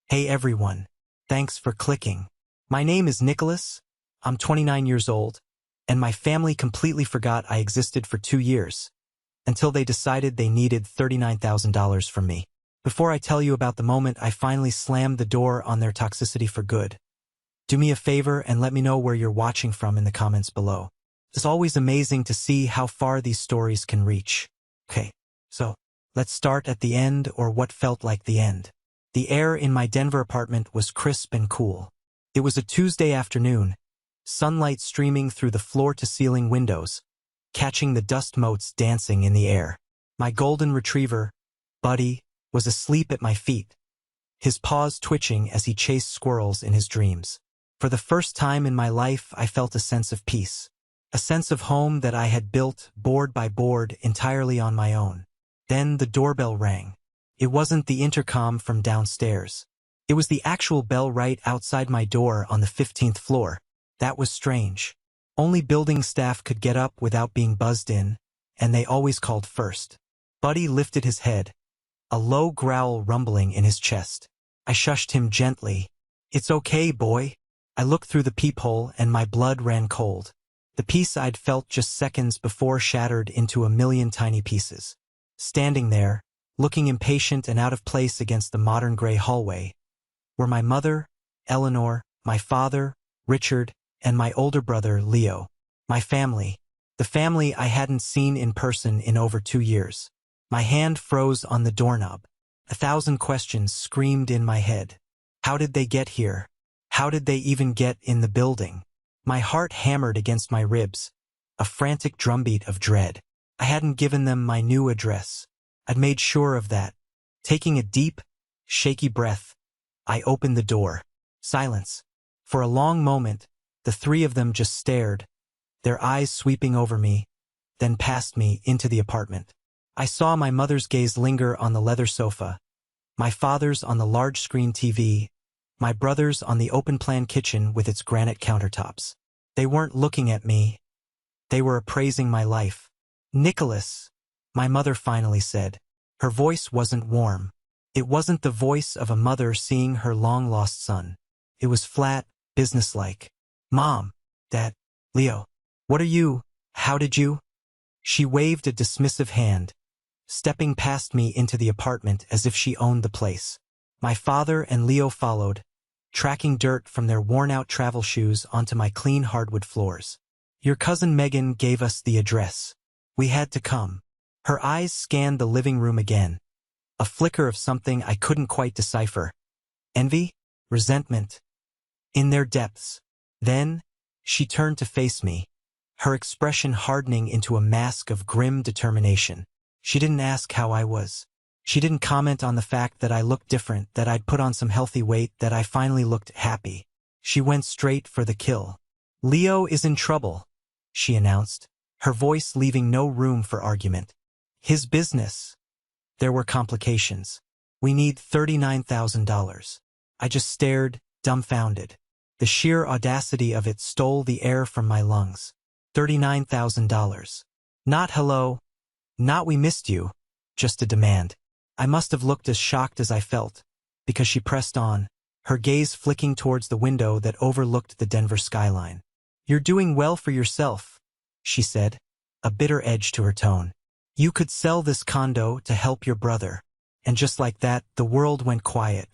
Hey everyone, thanks for clicking. My name is Nicholas, I'm 29 years old, and my family completely forgot I existed for 2 years, until they decided they needed $39,000 from me. Before I tell you about the moment I finally slammed the door on their toxicity for good, do me a favor and let me know where you're watching from in the comments below. It's always amazing to see how far these stories can reach. Okay, so let's start at the end, or what felt like the end. The air in my Denver apartment was crisp and cool. It was a Tuesday afternoon, sunlight streaming through the floor-to-ceiling windows, catching the dust motes dancing in the air. My golden retriever, Buddy, was asleep at my feet, his paws twitching as he chased squirrels in his dreams. For the first time in my life, I felt a sense of peace, a sense of home that I had built board by board entirely on my own. Then the doorbell rang. It wasn't the intercom from downstairs. It was the actual bell right outside my door on the 15th floor. That was strange. Only building staff could get up without being buzzed in, and they always called first. Buddy lifted his head, a low growl rumbling in his chest. I shushed him gently. "It's okay, boy." I looked through the peephole and my blood ran cold. The peace I'd felt just seconds before shattered into a million tiny pieces. Standing there, looking impatient and out of place against the modern gray hallway, were my mother, Eleanor, my father, Richard, and my older brother, Leo. My family. The family I hadn't seen in person in over 2 years. My hand froze on the doorknob. 1,000 questions screamed in my head. How did they get here? How did they even get in the building? My heart hammered against my ribs, a frantic drumbeat of dread. I hadn't given them my new address. I'd made sure of that. Taking a deep, shaky breath, I opened the door. Silence. For a long moment, the three of them just stared, their eyes sweeping over me, then past me into the apartment. I saw my mother's gaze linger on the leather sofa, my father's on the large-screen TV, my brother's on the open-plan kitchen with its granite countertops. They weren't looking at me. They were appraising my life. "Nicholas," my mother finally said. Her voice wasn't warm. It wasn't the voice of a mother seeing her long-lost son. It was flat, businesslike. "Mom, Dad, Leo, what are you? How did you?" She waved a dismissive hand, stepping past me into the apartment as if she owned the place. My father and Leo followed, tracking dirt from their worn-out travel shoes onto my clean hardwood floors. "Your cousin Megan gave us the address. We had to come." Her eyes scanned the living room again, a flicker of something I couldn't quite decipher. Envy? Resentment? In their depths. Then, she turned to face me, her expression hardening into a mask of grim determination. She didn't ask how I was. She didn't comment on the fact that I looked different, that I'd put on some healthy weight, that I finally looked happy. She went straight for the kill. "Leo is in trouble," she announced, her voice leaving no room for argument. "His business." There were complications. "We need $39,000. I just stared, dumbfounded. The sheer audacity of it stole the air from my lungs. $39,000. Not hello, not we missed you, just a demand. I must have looked as shocked as I felt, because she pressed on, her gaze flicking towards the window that overlooked the Denver skyline. "You're doing well for yourself," she said, a bitter edge to her tone. "You could sell this condo to help your brother." And just like that, the world went quiet.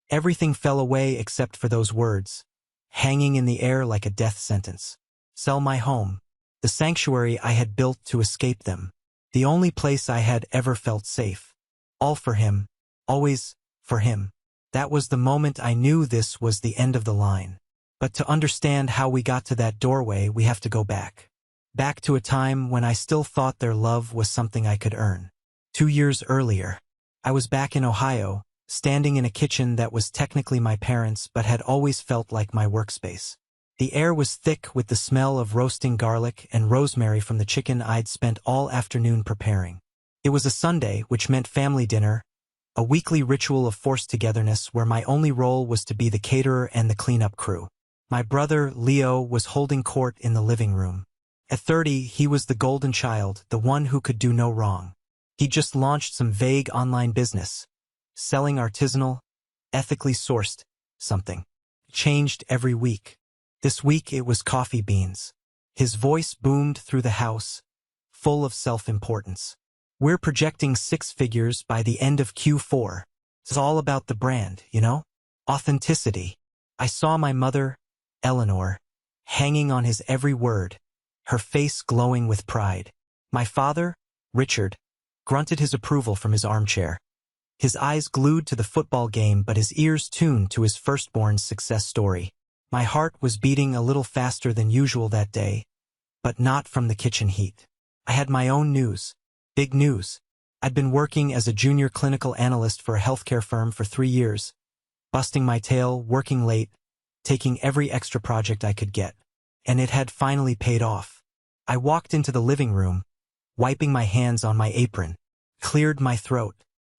Everything fell away except for those words, hanging in the air like a death sentence. Sell my home, the sanctuary I had built to escape them, the only place I had ever felt safe. All for him, always for him. That was the moment I knew this was the end of the line. But to understand how we got to that doorway, we have to go back. Back to a time when I still thought their love was something I could earn. 2 years earlier, I was back in Ohio, standing in a kitchen that was technically my parents' but had always felt like my workspace. The air was thick with the smell of roasting garlic and rosemary from the chicken I'd spent all afternoon preparing. It was a Sunday, which meant family dinner, a weekly ritual of forced togetherness where my only role was to be the caterer and the cleanup crew. My brother, Leo, was holding court in the living room. At 30, he was the golden child, the one who could do no wrong. He'd just launched some vague online business, selling artisanal, ethically sourced something. Changed every week. This week it was coffee beans. His voice boomed through the house, full of self-importance. We're projecting 6 figures by the end of Q4. It's all about the brand, you know? Authenticity. I saw my mother, Eleanor, hanging on his every word, her face glowing with pride. My father, Richard, grunted his approval from his armchair. His eyes glued to the football game but his ears tuned to his firstborn's success story. My heart was beating a little faster than usual that day, but not from the kitchen heat. I had my own news. Big news. I'd been working as a junior clinical analyst for a healthcare firm for 3 years, busting my tail, working late, taking every extra project I could get. And it had finally paid off. I walked into the living room, wiping my hands on my apron, cleared my throat.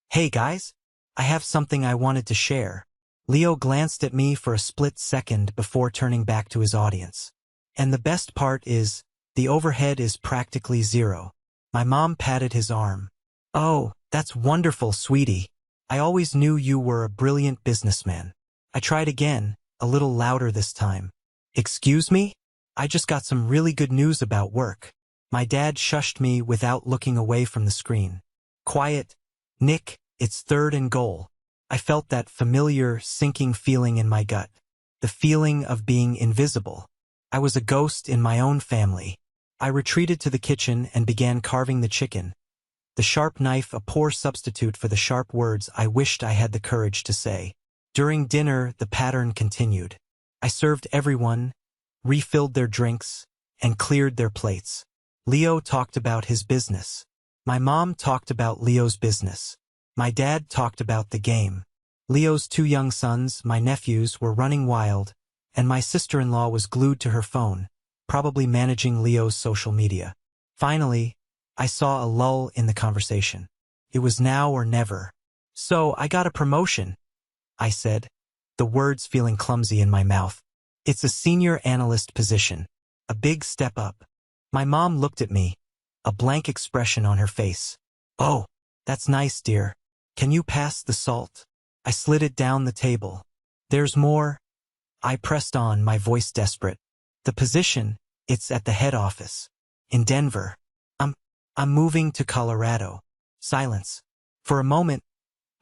Hey guys, I have something I wanted to share. Leo glanced at me for a split second before turning back to his audience. And the best part is, the overhead is practically zero. My mom patted his arm. Oh, that's wonderful, sweetie. I always knew you were a brilliant businessman. I tried again, a little louder this time. Excuse me? I just got some really good news about work. My dad shushed me without looking away from the screen. Quiet, Nick, it's 3rd and goal. I felt that familiar, sinking feeling in my gut. The feeling of being invisible. I was a ghost in my own family. I retreated to the kitchen and began carving the chicken. The sharp knife a poor substitute for the sharp words I wished I had the courage to say. During dinner, the pattern continued. I served everyone, refilled their drinks, and cleared their plates. Leo talked about his business. My mom talked about Leo's business. My dad talked about the game. Leo's 2 young sons, my nephews, were running wild, and my sister-in-law was glued to her phone, probably managing Leo's social media. Finally, I saw a lull in the conversation. It was now or never. So, I got a promotion, I said, the words feeling clumsy in my mouth. It's a senior analyst position. A big step up. My mom looked at me, a blank expression on her face. Oh, that's nice, dear. Can you pass the salt? I slid it down the table. There's more. I pressed on, my voice desperate. The position, it's at the head office. In Denver. I'm moving to Colorado. Silence. For a moment,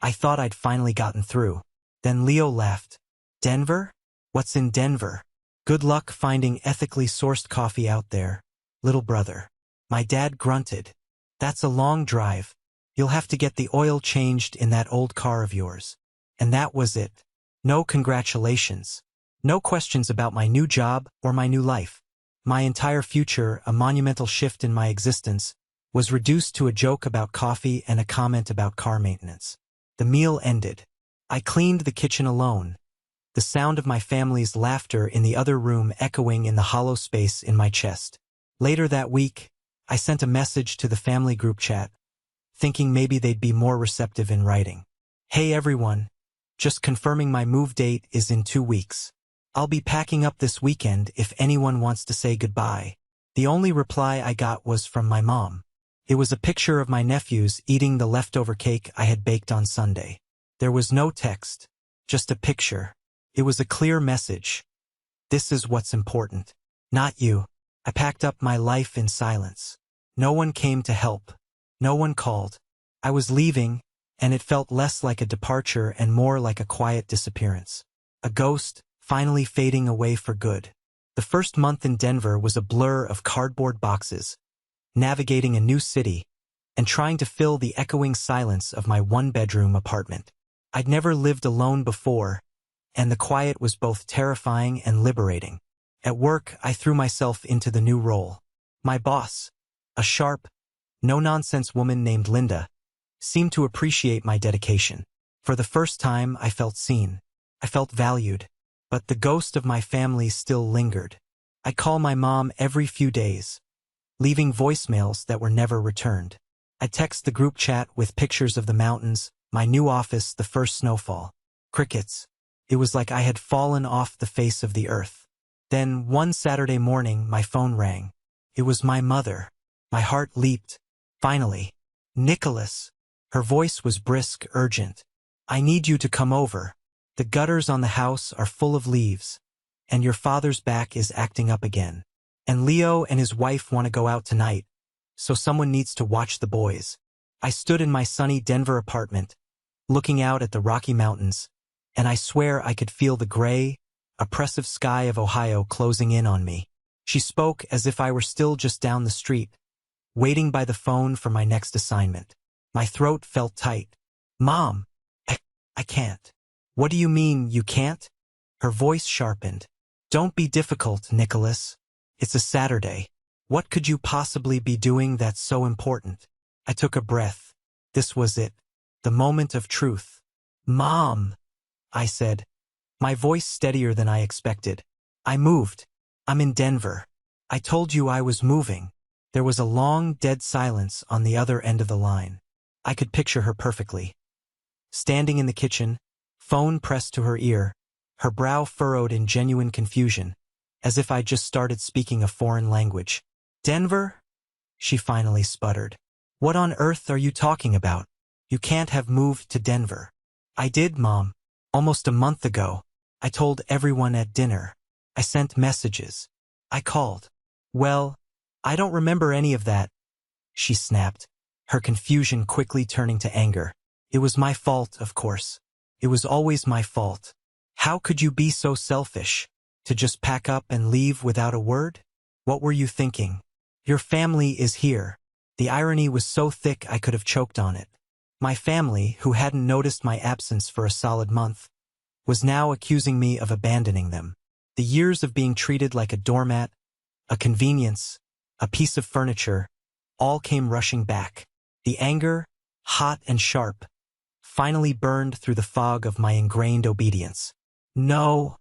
I thought I'd finally gotten through. Then Leo laughed. Denver? What's in Denver? Good luck finding ethically sourced coffee out there, little brother. My dad grunted. That's a long drive. You'll have to get the oil changed in that old car of yours. And that was it. No congratulations. No questions about my new job or my new life. My entire future, a monumental shift in my existence, was reduced to a joke about coffee and a comment about car maintenance. The meal ended. I cleaned the kitchen alone, the sound of my family's laughter in the other room echoing in the hollow space in my chest. Later that week, I sent a message to the family group chat, thinking maybe they'd be more receptive in writing. Hey everyone, just confirming my move date is in 2 weeks. I'll be packing up this weekend if anyone wants to say goodbye. The only reply I got was from my mom. It was a picture of my nephews eating the leftover cake I had baked on Sunday. There was no text, just a picture. It was a clear message. This is what's important. Not you. I packed up my life in silence. No one came to help. No one called. I was leaving, and it felt less like a departure and more like a quiet disappearance. A ghost, finally fading away for good. The first month in Denver was a blur of cardboard boxes, navigating a new city, and trying to fill the echoing silence of my 1-bedroom apartment. I'd never lived alone before, and the quiet was both terrifying and liberating. At work, I threw myself into the new role. My boss, a sharp, no-nonsense woman named Linda, seemed to appreciate my dedication. For the first time, I felt seen. I felt valued. But the ghost of my family still lingered. I'd call my mom every few days, leaving voicemails that were never returned. I'd text the group chat with pictures of the mountains, my new office, the first snowfall. Crickets. It was like I had fallen off the face of the earth. Then, one Saturday morning, my phone rang. It was my mother. My heart leaped. Finally. Nicholas. Her voice was brisk, urgent. I need you to come over. The gutters on the house are full of leaves, and your father's back is acting up again. And Leo and his wife want to go out tonight, so someone needs to watch the boys. I stood in my sunny Denver apartment, looking out at the Rocky Mountains, and I swear I could feel the gray, oppressive sky of Ohio closing in on me. She spoke as if I were still just down the street, waiting by the phone for my next assignment. My throat felt tight. Mom, I can't. What do you mean you can't? Her voice sharpened. Don't be difficult, Nicholas. It's a Saturday. What could you possibly be doing that's so important? I took a breath. This was it. The moment of truth. Mom, I said, my voice steadier than I expected. I moved. I'm in Denver. I told you I was moving. There was a long, dead silence on the other end of the line. I could picture her perfectly. Standing in the kitchen, phone pressed to her ear, her brow furrowed in genuine confusion, as if I'd just started speaking a foreign language. Denver? She finally sputtered. What on earth are you talking about? You can't have moved to Denver. I did, Mom. Almost a month ago. I told everyone at dinner. I sent messages. I called. Well, I don't remember any of that, she snapped, her confusion quickly turning to anger. It was my fault, of course. It was always my fault. How could you be so selfish? To just pack up and leave without a word? What were you thinking? Your family is here. The irony was so thick I could have choked on it. My family, who hadn't noticed my absence for a solid month, was now accusing me of abandoning them. The years of being treated like a doormat, a convenience, a piece of furniture, all came rushing back. The anger, hot and sharp, finally burned through the fog of my ingrained obedience. No,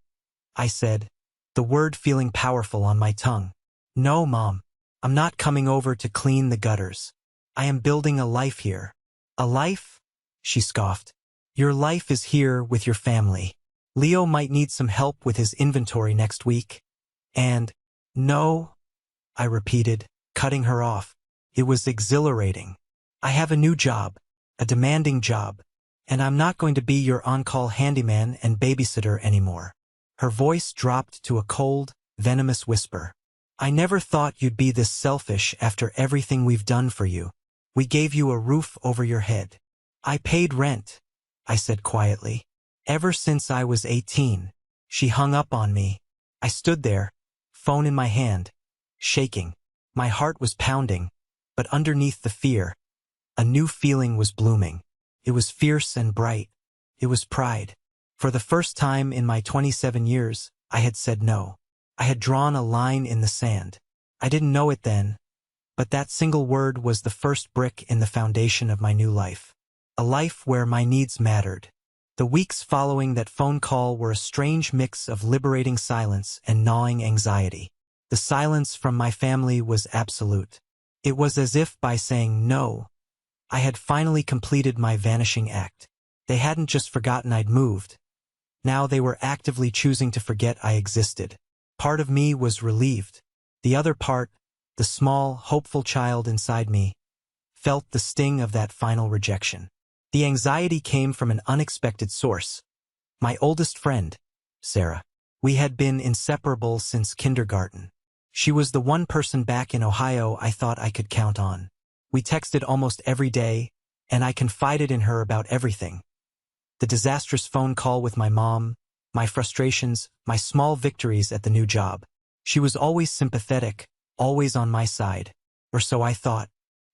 I said, the word feeling powerful on my tongue. No, Mom, I'm not coming over to clean the gutters. I am building a life here. A life? She scoffed. Your life is here with your family. Leo might need some help with his inventory next week. And, no, I repeated, cutting her off. It was exhilarating. I have a new job, a demanding job, and I'm not going to be your on-call handyman and babysitter anymore. Her voice dropped to a cold, venomous whisper. I never thought you'd be this selfish after everything we've done for you. We gave you a roof over your head. I paid rent, I said quietly. Ever since I was 18. She hung up on me. I stood there, phone in my hand, shaking. My heart was pounding, but underneath the fear, a new feeling was blooming. It was fierce and bright. It was pride. For the first time in my 27 years, I had said no. I had drawn a line in the sand. I didn't know it then, but that single word was the first brick in the foundation of my new life. A life where my needs mattered. The weeks following that phone call were a strange mix of liberating silence and gnawing anxiety. The silence from my family was absolute. It was as if by saying no, I had finally completed my vanishing act. They hadn't just forgotten I'd moved. Now they were actively choosing to forget I existed. Part of me was relieved. The other part, the small, hopeful child inside me, felt the sting of that final rejection. The anxiety came from an unexpected source. My oldest friend, Sarah. We had been inseparable since kindergarten. She was the one person back in Ohio I thought I could count on. We texted almost every day, and I confided in her about everything. The disastrous phone call with my mom, my frustrations, my small victories at the new job. She was always sympathetic, always on my side. Or so I thought.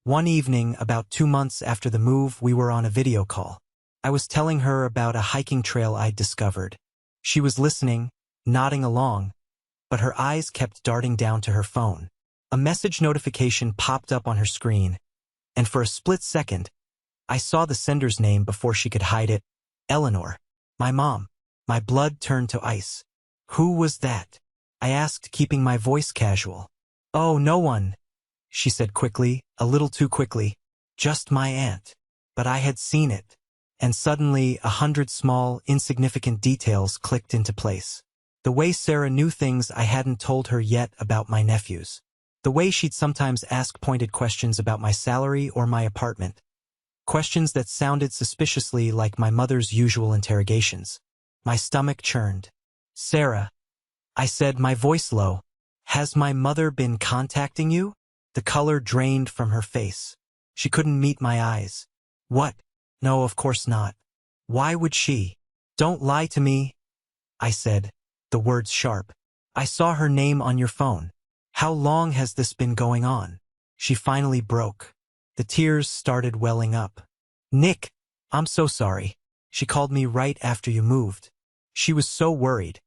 One evening, about 2 months after the move, we were on a video call. I was telling her about a hiking trail I'd discovered. She was listening, nodding along, but her eyes kept darting down to her phone. A message notification popped up on her screen, and for a split second, I saw the sender's name before she could hide it. Eleanor. My mom. My blood turned to ice. Who was that? I asked, keeping my voice casual. Oh, no one, she said quickly, a little too quickly. Just my aunt. But I had seen it, and suddenly 100 small, insignificant details clicked into place. The way Sarah knew things I hadn't told her yet about my nephews. The way she'd sometimes ask pointed questions about my salary or my apartment. Questions that sounded suspiciously like my mother's usual interrogations. My stomach churned. Sarah, I said, my voice low. Has my mother been contacting you? The color drained from her face. She couldn't meet my eyes. What? No, of course not. Why would she? Don't lie to me, I said, the words sharp. I saw her name on your phone. How long has this been going on? She finally broke. The tears started welling up. Nick, I'm so sorry. She called me right after you moved. She was so worried.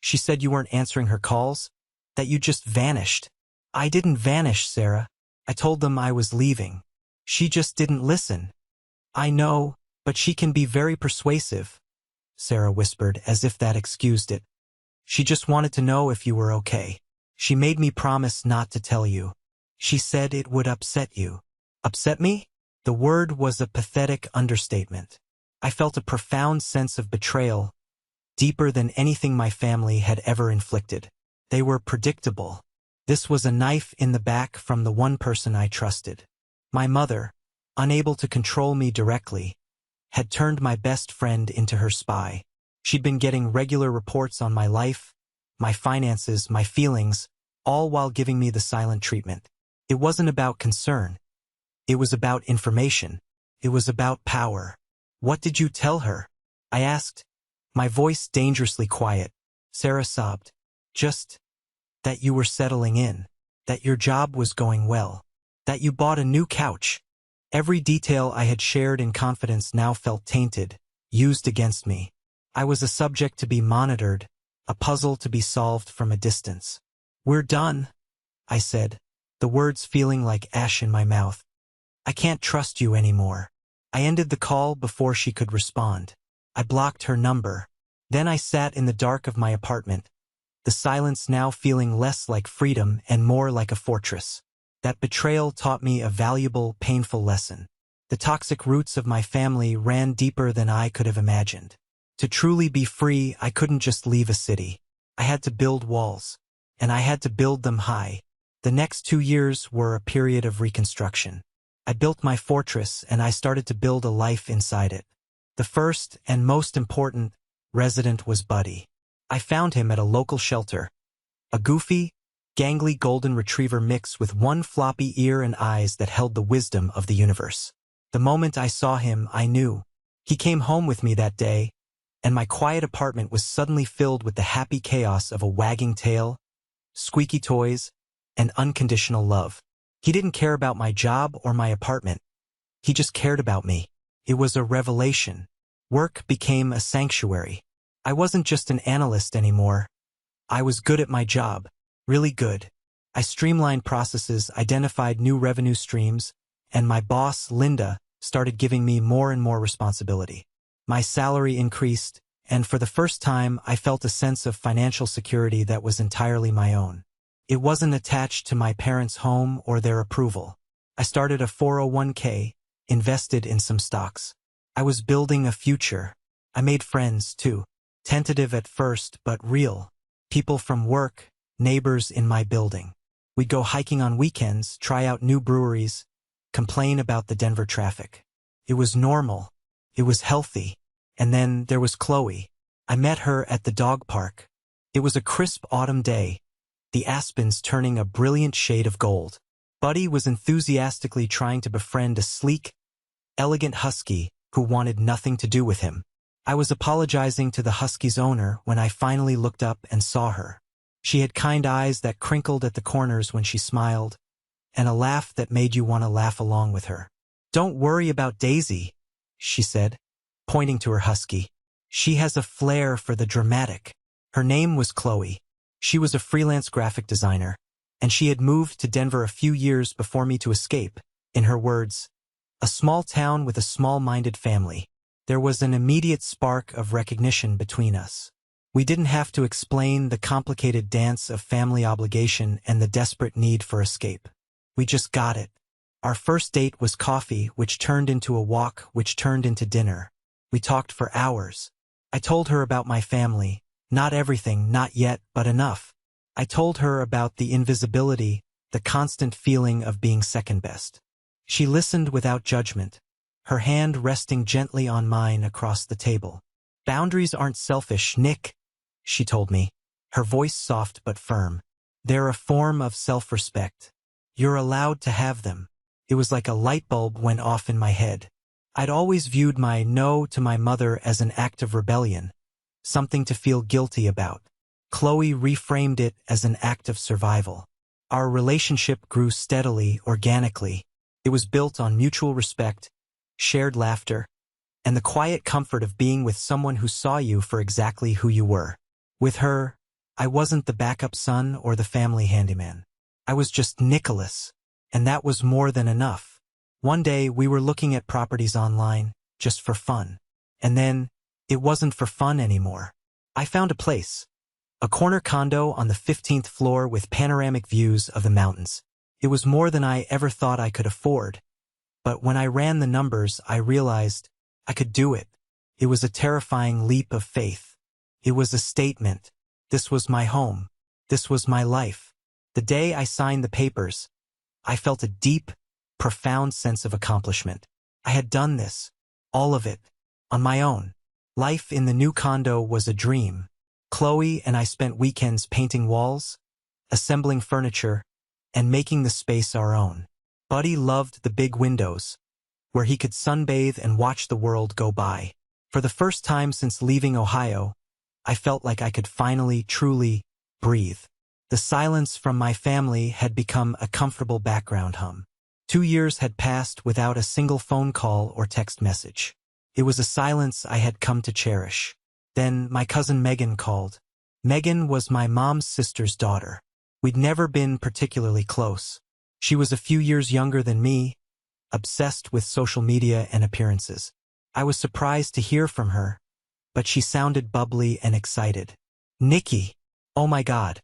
She said you weren't answering her calls, that you just vanished. I didn't vanish, Sarah. I told them I was leaving. She just didn't listen. I know, but she can be very persuasive, Sarah whispered, as if that excused it. She just wanted to know if you were okay. She made me promise not to tell you. She said it would upset you. Upset me? The word was a pathetic understatement. I felt a profound sense of betrayal, deeper than anything my family had ever inflicted. They were predictable. This was a knife in the back from the one person I trusted. My mother, unable to control me directly, had turned my best friend into her spy. She'd been getting regular reports on my life, my finances, my feelings, all while giving me the silent treatment. It wasn't about concern. It was about information. It was about power. What did you tell her? I asked, my voice dangerously quiet. Sarah sobbed. Just that you were settling in, that your job was going well, that you bought a new couch. Every detail I had shared in confidence now felt tainted, used against me. I was a subject to be monitored, a puzzle to be solved from a distance. We're done, I said, the words feeling like ash in my mouth. I can't trust you anymore. I ended the call before she could respond. I blocked her number. Then I sat in the dark of my apartment, the silence now feeling less like freedom and more like a fortress. That betrayal taught me a valuable, painful lesson. The toxic roots of my family ran deeper than I could have imagined. To truly be free, I couldn't just leave a city. I had to build walls, and I had to build them high. The next 2 years were a period of reconstruction. I built my fortress, and I started to build a life inside it. The first and most important resident was Buddy. I found him at a local shelter, a goofy, gangly golden retriever mix with one floppy ear and eyes that held the wisdom of the universe. The moment I saw him, I knew. He came home with me that day, and my quiet apartment was suddenly filled with the happy chaos of a wagging tail, squeaky toys, and unconditional love. He didn't care about my job or my apartment. He just cared about me. It was a revelation. Work became a sanctuary. I wasn't just an analyst anymore. I was good at my job. Really good. I streamlined processes, identified new revenue streams, and my boss, Linda, started giving me more and more responsibility. My salary increased, and for the first time, I felt a sense of financial security that was entirely my own. It wasn't attached to my parents' home or their approval. I started a 401k, invested in some stocks. I was building a future. I made friends, too. Tentative at first, but real. People from work, neighbors in my building. We'd go hiking on weekends, try out new breweries, complain about the Denver traffic. It was normal. It was healthy. And then there was Chloe. I met her at the dog park. It was a crisp autumn day, the aspens turning a brilliant shade of gold. Buddy was enthusiastically trying to befriend a sleek, elegant husky who wanted nothing to do with him. I was apologizing to the husky's owner when I finally looked up and saw her. She had kind eyes that crinkled at the corners when she smiled, and a laugh that made you want to laugh along with her. "Don't worry about Daisy," she said, pointing to her husky. "She has a flair for the dramatic." Her name was Chloe. She was a freelance graphic designer, and she had moved to Denver a few years before me to escape. In her words, a small town with a small-minded family. There was an immediate spark of recognition between us. We didn't have to explain the complicated dance of family obligation and the desperate need for escape. We just got it. Our first date was coffee, which turned into a walk, which turned into dinner. We talked for hours. I told her about my family. Not everything, not yet, but enough. I told her about the invisibility, the constant feeling of being second best. She listened without judgment, her hand resting gently on mine across the table. Boundaries aren't selfish, Nick, she told me, her voice soft but firm. They're a form of self-respect. You're allowed to have them. It was like a light bulb went off in my head. I'd always viewed my no to my mother as an act of rebellion, something to feel guilty about. Chloe reframed it as an act of survival. Our relationship grew steadily, organically. It was built on mutual respect, shared laughter, and the quiet comfort of being with someone who saw you for exactly who you were. With her, I wasn't the backup son or the family handyman. I was just Nicholas, and that was more than enough. One day, we were looking at properties online, just for fun. And then, it wasn't for fun anymore. I found a place. A corner condo on the 15th floor with panoramic views of the mountains. It was more than I ever thought I could afford. But when I ran the numbers, I realized I could do it. It was a terrifying leap of faith. It was a statement. This was my home. This was my life. The day I signed the papers, I felt a deep, profound sense of accomplishment. I had done this, all of it, on my own. Life in the new condo was a dream. Chloe and I spent weekends painting walls, assembling furniture, and making the space our own. Buddy loved the big windows, where he could sunbathe and watch the world go by. For the first time since leaving Ohio, I felt like I could finally, truly breathe. The silence from my family had become a comfortable background hum. 2 years had passed without a single phone call or text message. It was a silence I had come to cherish. Then my cousin Megan called. Megan was my mom's sister's daughter. We'd never been particularly close. She was a few years younger than me, obsessed with social media and appearances. I was surprised to hear from her, but she sounded bubbly and excited. Nikki, oh my God,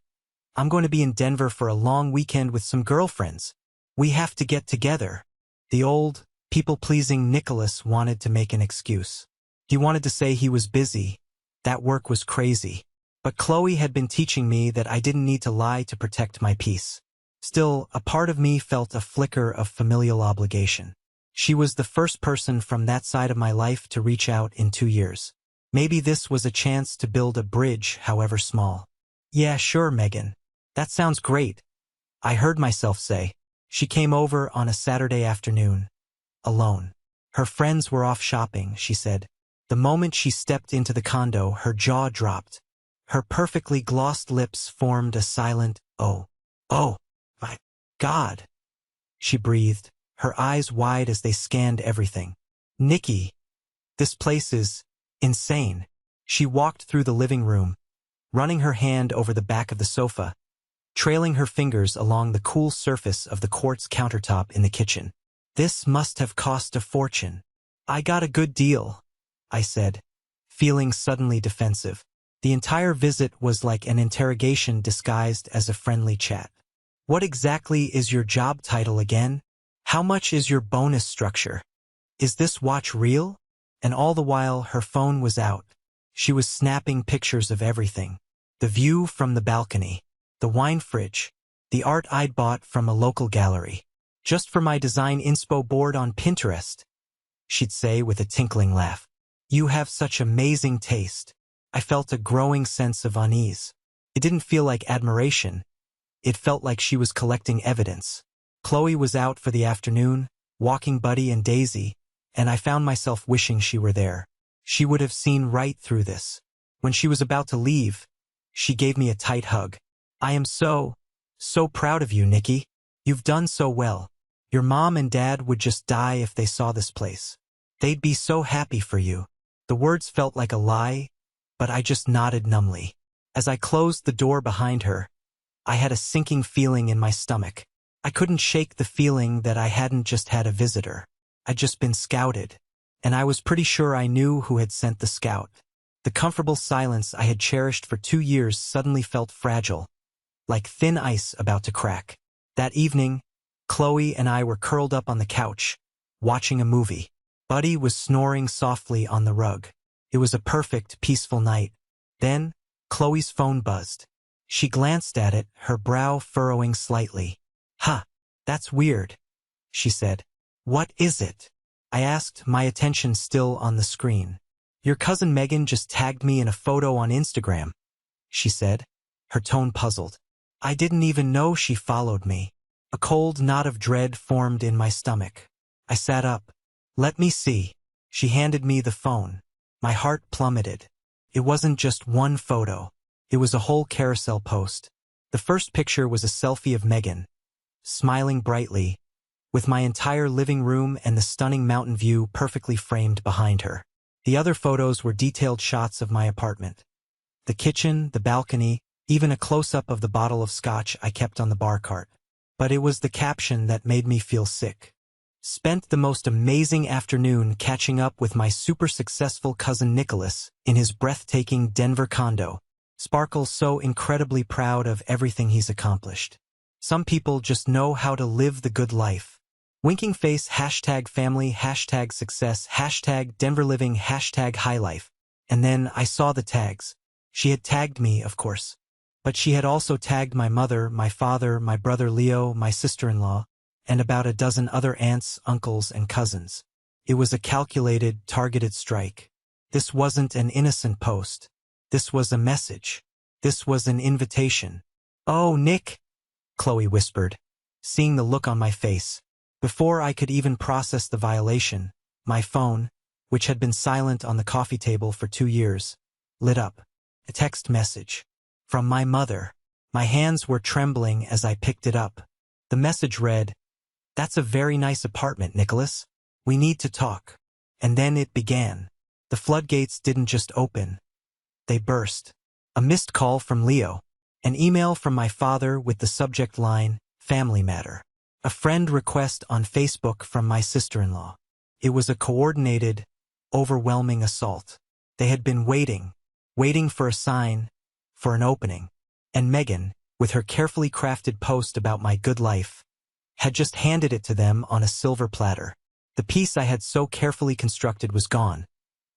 I'm going to be in Denver for a long weekend with some girlfriends. We have to get together. The old, people-pleasing Nicholas wanted to make an excuse. He wanted to say he was busy, that work was crazy. But Chloe had been teaching me that I didn't need to lie to protect my peace. Still, a part of me felt a flicker of familial obligation. She was the first person from that side of my life to reach out in 2 years. Maybe this was a chance to build a bridge, however small. Yeah, sure, Megan. That sounds great, I heard myself say. She came over on a Saturday afternoon, alone. Her friends were off shopping, she said. The moment she stepped into the condo, her jaw dropped. Her perfectly glossed lips formed a silent, "Oh, oh, my God," she breathed, her eyes wide as they scanned everything. Nikki, this place is insane. She walked through the living room, running her hand over the back of the sofa, trailing her fingers along the cool surface of the quartz countertop in the kitchen. This must have cost a fortune. I got a good deal, I said, feeling suddenly defensive. The entire visit was like an interrogation disguised as a friendly chat. What exactly is your job title again? How much is your bonus structure? Is this watch real? And all the while her phone was out. She was snapping pictures of everything. The view from the balcony, the wine fridge, the art I'd bought from a local gallery. Just for my design inspo board on Pinterest, she'd say with a tinkling laugh. You have such amazing taste. I felt a growing sense of unease. It didn't feel like admiration. It felt like she was collecting evidence. Chloe was out for the afternoon, walking Buddy and Daisy, and I found myself wishing she were there. She would have seen right through this. When she was about to leave, she gave me a tight hug. I am so proud of you, Nikki. You've done so well. Your mom and dad would just die if they saw this place. They'd be so happy for you. The words felt like a lie, but I just nodded numbly. As I closed the door behind her, I had a sinking feeling in my stomach. I couldn't shake the feeling that I hadn't just had a visitor. I'd just been scouted, and I was pretty sure I knew who had sent the scout. The comfortable silence I had cherished for 2 years suddenly felt fragile, like thin ice about to crack. That evening, Chloe and I were curled up on the couch, watching a movie. Buddy was snoring softly on the rug. It was a perfect, peaceful night. Then, Chloe's phone buzzed. She glanced at it, her brow furrowing slightly. Huh, that's weird, she said. What is it? I asked, my attention still on the screen. Your cousin Megan just tagged me in a photo on Instagram, she said, her tone puzzled. I didn't even know she followed me. A cold knot of dread formed in my stomach. I sat up. Let me see. She handed me the phone. My heart plummeted. It wasn't just one photo. It was a whole carousel post. The first picture was a selfie of Megan, smiling brightly, with my entire living room and the stunning mountain view perfectly framed behind her. The other photos were detailed shots of my apartment. The kitchen, the balcony, even a close-up of the bottle of scotch I kept on the bar cart. But it was the caption that made me feel sick. Spent the most amazing afternoon catching up with my super successful cousin Nicholas in his breathtaking Denver condo. Sparkles so incredibly proud of everything he's accomplished. Some people just know how to live the good life. Winking face, #family, #success, #DenverLiving, #highlife. And then I saw the tags. She had tagged me, of course. But she had also tagged my mother, my father, my brother Leo, my sister-in-law, and about a dozen other aunts, uncles, and cousins. It was a calculated, targeted strike. This wasn't an innocent post. This was a message. This was an invitation. "Oh, Nick," Chloe whispered, seeing the look on my face. Before I could even process the violation, my phone, which had been silent on the coffee table for 2 years, lit up. A text message. From my mother. My hands were trembling as I picked it up. The message read, "That's a very nice apartment, Nicholas. We need to talk." And then it began. The floodgates didn't just open. They burst. A missed call from Leo. An email from my father with the subject line, "Family Matter." A friend request on Facebook from my sister-in-law. It was a coordinated, overwhelming assault. They had been waiting for a sign, for an opening. And Megan, with her carefully crafted post about my good life, had just handed it to them on a silver platter. The piece I had so carefully constructed was gone,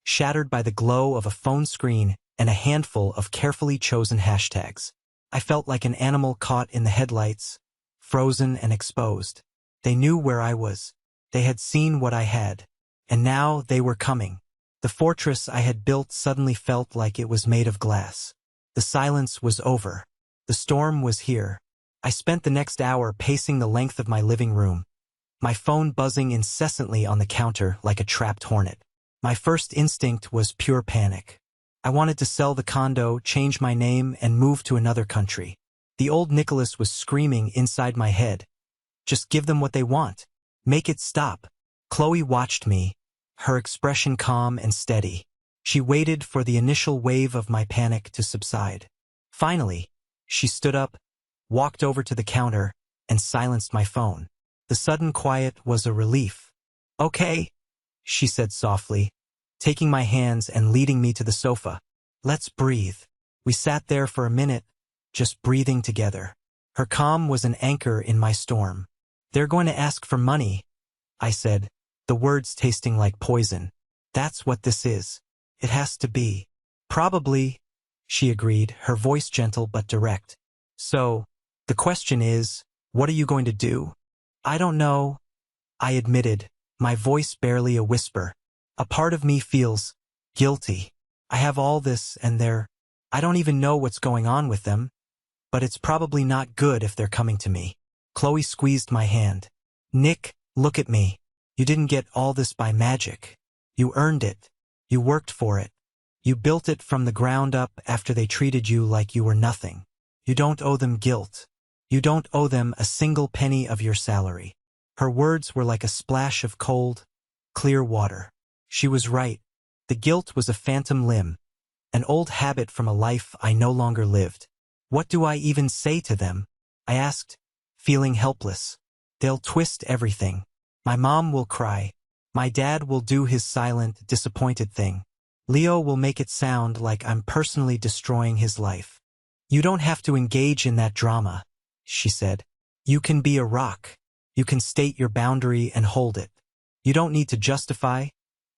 shattered by the glow of a phone screen and a handful of carefully chosen hashtags. I felt like an animal caught in the headlights, frozen and exposed. They knew where I was. They had seen what I had. And now they were coming. The fortress I had built suddenly felt like it was made of glass. The silence was over. The storm was here. I spent the next hour pacing the length of my living room, my phone buzzing incessantly on the counter like a trapped hornet. My first instinct was pure panic. I wanted to sell the condo, change my name, and move to another country. The old Nicholas was screaming inside my head. Just give them what they want. Make it stop. Chloe watched me, her expression calm and steady. She waited for the initial wave of my panic to subside. Finally, she stood up, walked over to the counter, and silenced my phone. The sudden quiet was a relief. "Okay," she said softly, taking my hands and leading me to the sofa. "Let's breathe." We sat there for a minute, just breathing together. Her calm was an anchor in my storm. "They're going to ask for money," I said, the words tasting like poison. "That's what this is. It has to be." "Probably," she agreed, her voice gentle but direct. "So, the question is, what are you going to do?" "I don't know," I admitted, my voice barely a whisper. "A part of me feels guilty. I have all this and I don't even know what's going on with them, but it's probably not good if they're coming to me." Chloe squeezed my hand. "Nick, look at me. You didn't get all this by magic. You earned it. You worked for it. You built it from the ground up after they treated you like you were nothing. You don't owe them guilt. You don't owe them a single penny of your salary." Her words were like a splash of cold, clear water. She was right. The guilt was a phantom limb, an old habit from a life I no longer lived. "What do I even say to them?" I asked, feeling helpless. "They'll twist everything. My mom will cry. My dad will do his silent, disappointed thing. Leo will make it sound like I'm personally destroying his life." "You don't have to engage in that drama," she said. "You can be a rock. You can state your boundary and hold it. You don't need to justify,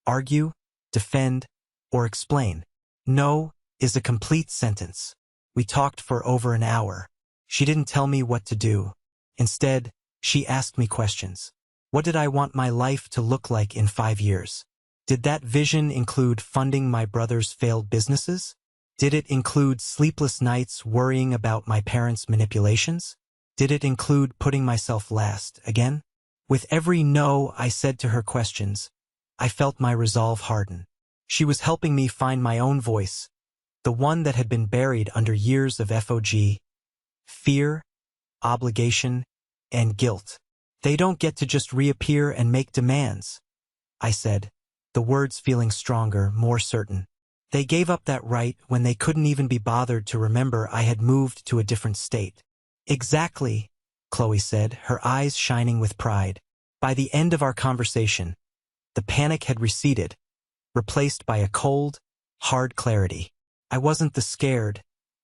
argue, defend, or explain. No is a complete sentence." We talked for over an hour. She didn't tell me what to do. Instead, she asked me questions. What did I want my life to look like in 5 years? Did that vision include funding my brother's failed businesses? Did it include sleepless nights worrying about my parents' manipulations? Did it include putting myself last again? With every no I said to her questions, I felt my resolve harden. She was helping me find my own voice, the one that had been buried under years of FOG, fear, obligation, and guilt. They don't get to just reappear and make demands, I said, the words feeling stronger, more certain. They gave up that right when they couldn't even be bothered to remember I had moved to a different state. Exactly, Chloe said, her eyes shining with pride. By the end of our conversation, the panic had receded, replaced by a cold, hard clarity. I wasn't the scared,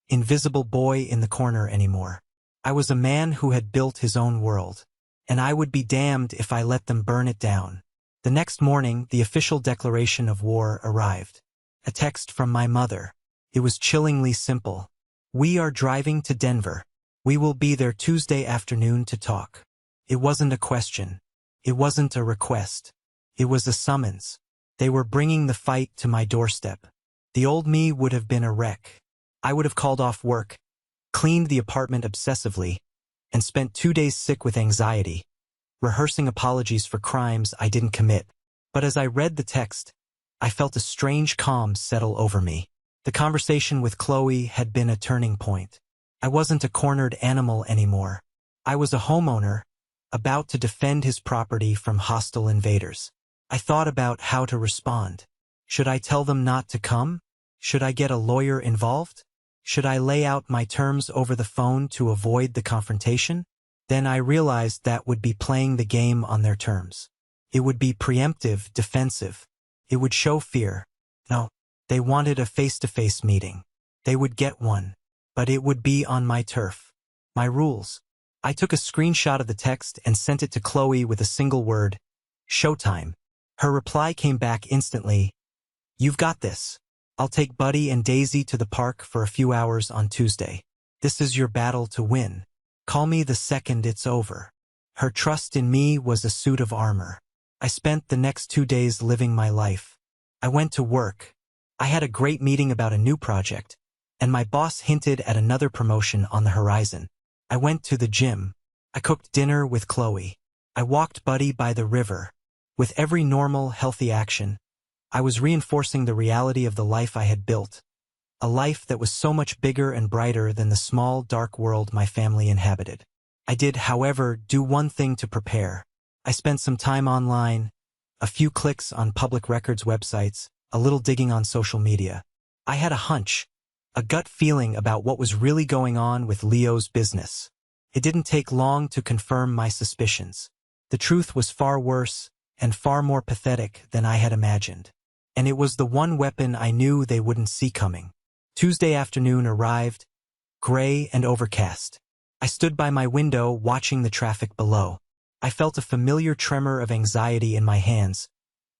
invisible boy in the corner anymore. I was a man who had built his own world, and I would be damned if I let them burn it down. The next morning, the official declaration of war arrived. A text from my mother. It was chillingly simple. We are driving to Denver. We will be there Tuesday afternoon to talk. It wasn't a question. It wasn't a request. It was a summons. They were bringing the fight to my doorstep. The old me would have been a wreck. I would have called off work, cleaned the apartment obsessively, and spent 2 days sick with anxiety, rehearsing apologies for crimes I didn't commit. But as I read the text, I felt a strange calm settle over me. The conversation with Chloe had been a turning point. I wasn't a cornered animal anymore. I was a homeowner, about to defend his property from hostile invaders. I thought about how to respond. Should I tell them not to come? Should I get a lawyer involved? Should I lay out my terms over the phone to avoid the confrontation? Then I realized that would be playing the game on their terms. It would be preemptive, defensive. It would show fear. No, they wanted a face-to-face meeting. They would get one. But it would be on my turf. My rules. I took a screenshot of the text and sent it to Chloe with a single word, Showtime. Her reply came back instantly. You've got this. I'll take Buddy and Daisy to the park for a few hours on Tuesday. This is your battle to win. Call me the second it's over. Her trust in me was a suit of armor. I spent the next 2 days living my life. I went to work. I had a great meeting about a new project, and my boss hinted at another promotion on the horizon. I went to the gym. I cooked dinner with Chloe. I walked Buddy by the river. With every normal, healthy action, I was reinforcing the reality of the life I had built, a life that was so much bigger and brighter than the small, dark world my family inhabited. I did, however, do one thing to prepare. I spent some time online, a few clicks on public records websites, a little digging on social media. I had a hunch, a gut feeling about what was really going on with Leo's business. It didn't take long to confirm my suspicions. The truth was far worse and far more pathetic than I had imagined. And it was the one weapon I knew they wouldn't see coming. Tuesday afternoon arrived, gray and overcast. I stood by my window watching the traffic below. I felt a familiar tremor of anxiety in my hands,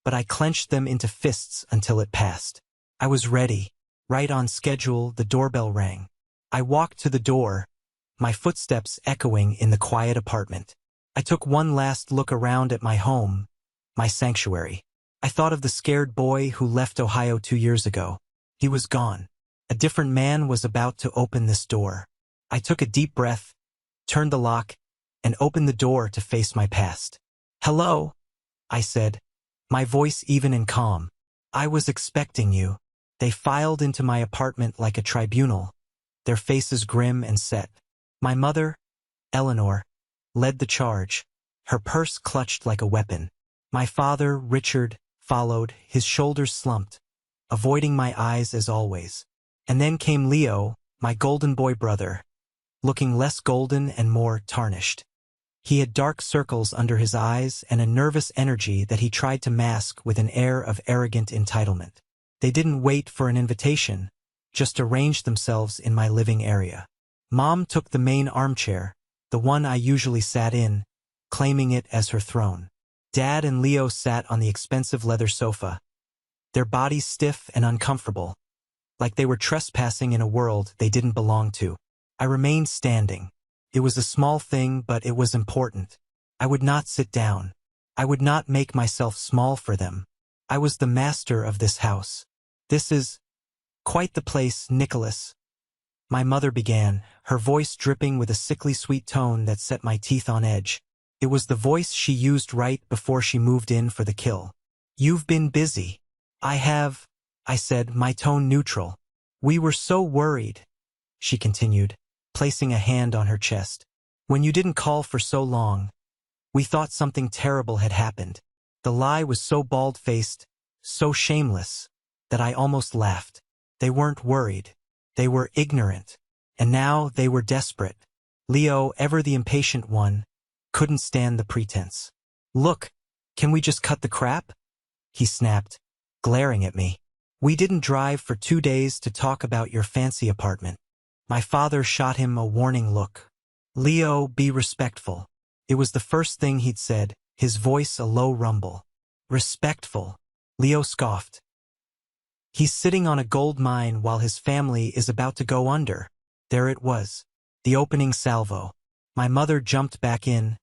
but I clenched them into fists until it passed. I was ready. Right on schedule, the doorbell rang. I walked to the door, my footsteps echoing in the quiet apartment. I took one last look around at my home, my sanctuary. I thought of the scared boy who left Ohio 2 years ago. He was gone. A different man was about to open this door. I took a deep breath, turned the lock, and opened the door to face my past. Hello, I said, my voice even and calm. I was expecting you. They filed into my apartment like a tribunal, their faces grim and set. My mother, Eleanor, led the charge, her purse clutched like a weapon. My father, Richard, followed, his shoulders slumped, avoiding my eyes as always. And then came Leo, my golden boy brother, looking less golden and more tarnished. He had dark circles under his eyes and a nervous energy that he tried to mask with an air of arrogant entitlement. They didn't wait for an invitation, just arranged themselves in my living area. Mom took the main armchair, the one I usually sat in, claiming it as her throne. Dad and Leo sat on the expensive leather sofa, their bodies stiff and uncomfortable, like they were trespassing in a world they didn't belong to. I remained standing. It was a small thing, but it was important. I would not sit down. I would not make myself small for them. I was the master of this house. This is quite the place, Nicholas. My mother began, her voice dripping with a sickly sweet tone that set my teeth on edge. It was the voice she used right before she moved in for the kill. You've been busy. I have, I said, my tone neutral. We were so worried, she continued, placing a hand on her chest. When you didn't call for so long, we thought something terrible had happened. The lie was so bald-faced, so shameless, that I almost laughed. They weren't worried. They were ignorant. And now they were desperate. Leo, ever the impatient one, couldn't stand the pretense. Look, can we just cut the crap? He snapped, glaring at me. We didn't drive for 2 days to talk about your fancy apartment. My father shot him a warning look. Leo, be respectful. It was the first thing he'd said, his voice a low rumble. Respectful. Leo scoffed. He's sitting on a gold mine while his family is about to go under. There it was. The opening salvo. My mother jumped back in,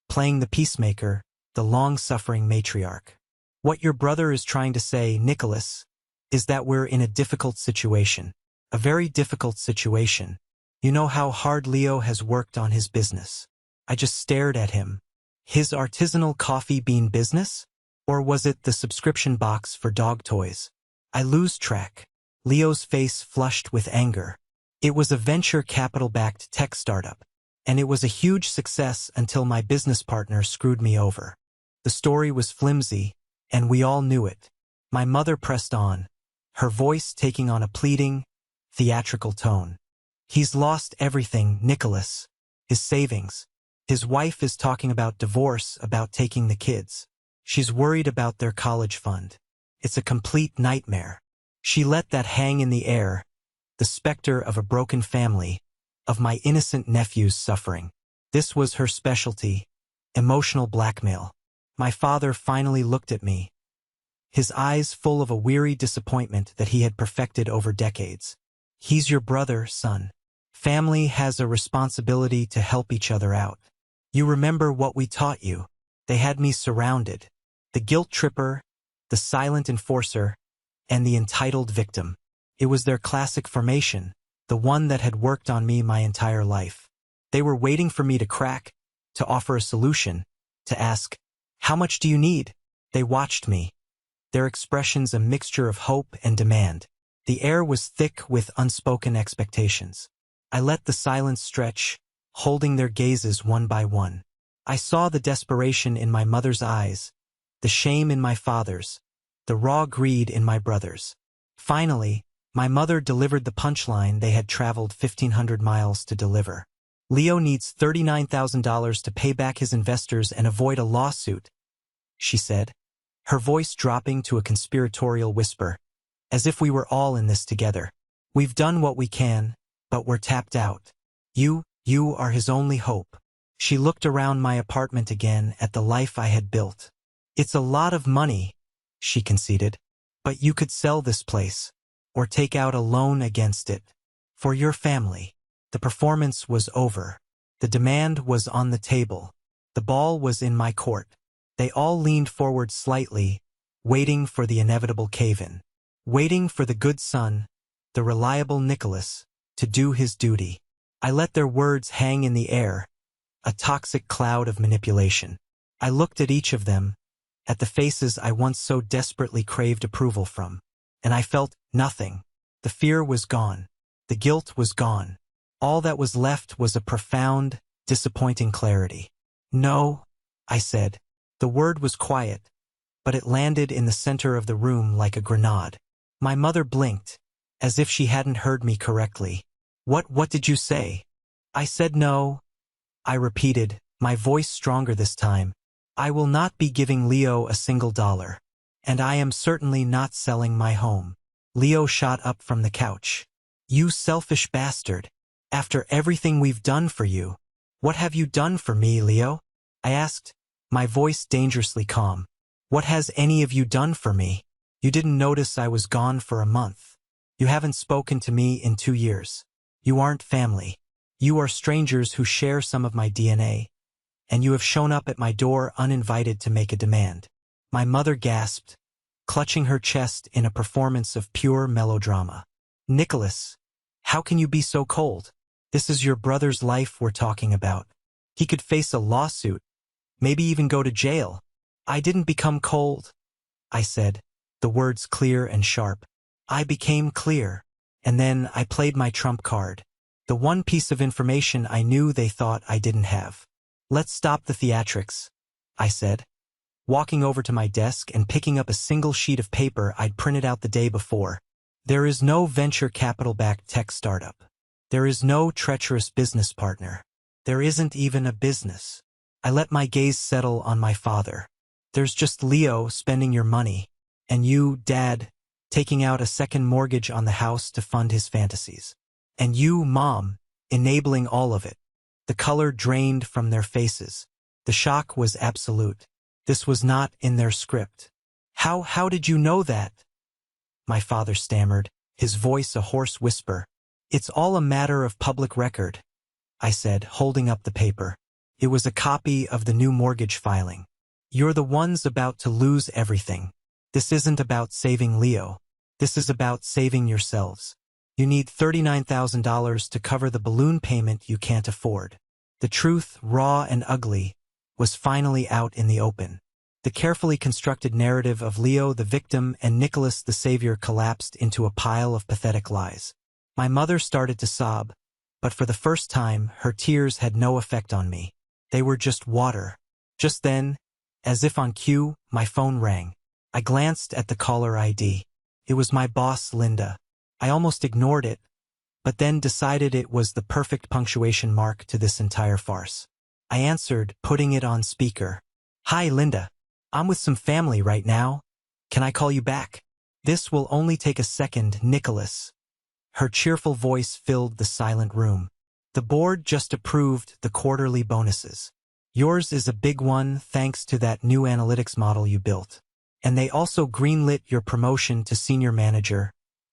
playing the peacemaker, the long-suffering matriarch. What your brother is trying to say, Nicholas, is that we're in a difficult situation. A very difficult situation. You know how hard Leo has worked on his business. I just stared at him. His artisanal coffee bean business? Or was it the subscription box for dog toys? I lose track. Leo's face flushed with anger. It was a venture capital-backed tech startup, and it was a huge success until my business partner screwed me over. The story was flimsy, and we all knew it. My mother pressed on, her voice taking on a pleading, theatrical tone. He's lost everything, Nicholas. His savings. His wife is talking about divorce, about taking the kids. She's worried about their college fund. It's a complete nightmare. She let that hang in the air, the specter of a broken family, of my innocent nephew's suffering. This was her specialty, emotional blackmail. My father finally looked at me, his eyes full of a weary disappointment that he had perfected over decades. He's your brother, son. Family has a responsibility to help each other out. You remember what we taught you. They had me surrounded. The guilt tripper, the silent enforcer, and the entitled victim. It was their classic formation, the one that had worked on me my entire life. They were waiting for me to crack, to offer a solution, to ask, how much do you need? They watched me, their expressions a mixture of hope and demand. The air was thick with unspoken expectations. I let the silence stretch, holding their gazes one by one. I saw the desperation in my mother's eyes, the shame in my father's, the raw greed in my brother's. Finally, my mother delivered the punchline they had traveled 1,500 miles to deliver. Leo needs $39,000 to pay back his investors and avoid a lawsuit, she said, her voice dropping to a conspiratorial whisper, as if we were all in this together. We've done what we can, but we're tapped out. You are his only hope. She looked around my apartment again at the life I had built. It's a lot of money, she conceded, but you could sell this place, or take out a loan against it. For your family. The performance was over. The demand was on the table. The ball was in my court. They all leaned forward slightly, waiting for the inevitable cave-in. Waiting for the good son, the reliable Nicholas, to do his duty. I let their words hang in the air, a toxic cloud of manipulation. I looked at each of them, at the faces I once so desperately craved approval from, and I felt nothing. The fear was gone. The guilt was gone. All that was left was a profound, disappointing clarity. No, I said. The word was quiet, but it landed in the center of the room like a grenade. My mother blinked, as if she hadn't heard me correctly. What did you say? I said no. I repeated, my voice stronger this time. I will not be giving Leo a single dollar. And I am certainly not selling my home. Leo shot up from the couch. You selfish bastard. After everything we've done for you. What have you done for me, Leo? I asked, my voice dangerously calm. What has any of you done for me? You didn't notice I was gone for a month. You haven't spoken to me in 2 years. You aren't family. You are strangers who share some of my DNA. And you have shown up at my door uninvited to make a demand. My mother gasped, clutching her chest in a performance of pure melodrama. Nicholas, how can you be so cold? This is your brother's life we're talking about. He could face a lawsuit, maybe even go to jail. I didn't become cold, I said, the words clear and sharp. I became clear, and then I played my trump card. The one piece of information I knew they thought I didn't have. Let's stop the theatrics, I said, walking over to my desk and picking up a single sheet of paper I'd printed out the day before. There is no venture capital-backed tech startup. There is no treacherous business partner. There isn't even a business. I let my gaze settle on my father. There's just Leo spending your money, and you, Dad, taking out a second mortgage on the house to fund his fantasies. And you, Mom, enabling all of it. The color drained from their faces. The shock was absolute. This was not in their script. How did you know that? My father stammered, his voice a hoarse whisper. It's all a matter of public record, I said, holding up the paper. It was a copy of the new mortgage filing. You're the ones about to lose everything. This isn't about saving Leo. This is about saving yourselves. You need $39,000 to cover the balloon payment you can't afford. The truth, raw and ugly, was finally out in the open. The carefully constructed narrative of Leo the victim and Nicholas the savior collapsed into a pile of pathetic lies. My mother started to sob, but for the first time, her tears had no effect on me. They were just water. Just then, as if on cue, my phone rang. I glanced at the caller ID. It was my boss, Linda. I almost ignored it, but then decided it was the perfect punctuation mark to this entire farce. I answered, putting it on speaker. Hi, Linda. I'm with some family right now. Can I call you back? This will only take a second, Nicholas. Her cheerful voice filled the silent room. The board just approved the quarterly bonuses. Yours is a big one thanks to that new analytics model you built. And they also greenlit your promotion to senior manager,